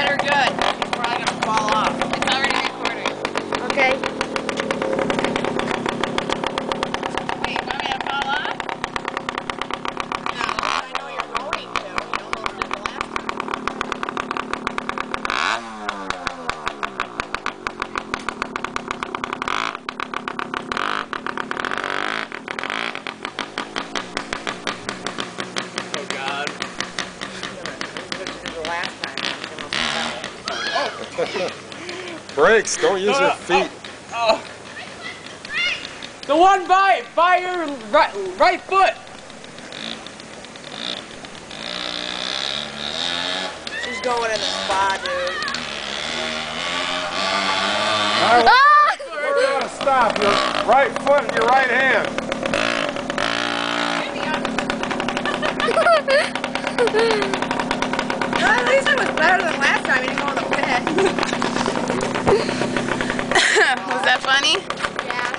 You're good. You're probably gonna fall off. It's already recording. Okay. Wait, you want me to fall off? No, I know you're going to. You don't know what it did the last Oh God. The last time. Brakes, don't use your feet. Oh. The one by your right foot. She's going in the spa, dude. Alright, we're gonna stop. Your right foot and your right hand. Well, at least it was better than last time. You didn't go in the pit. Was that funny? Yeah.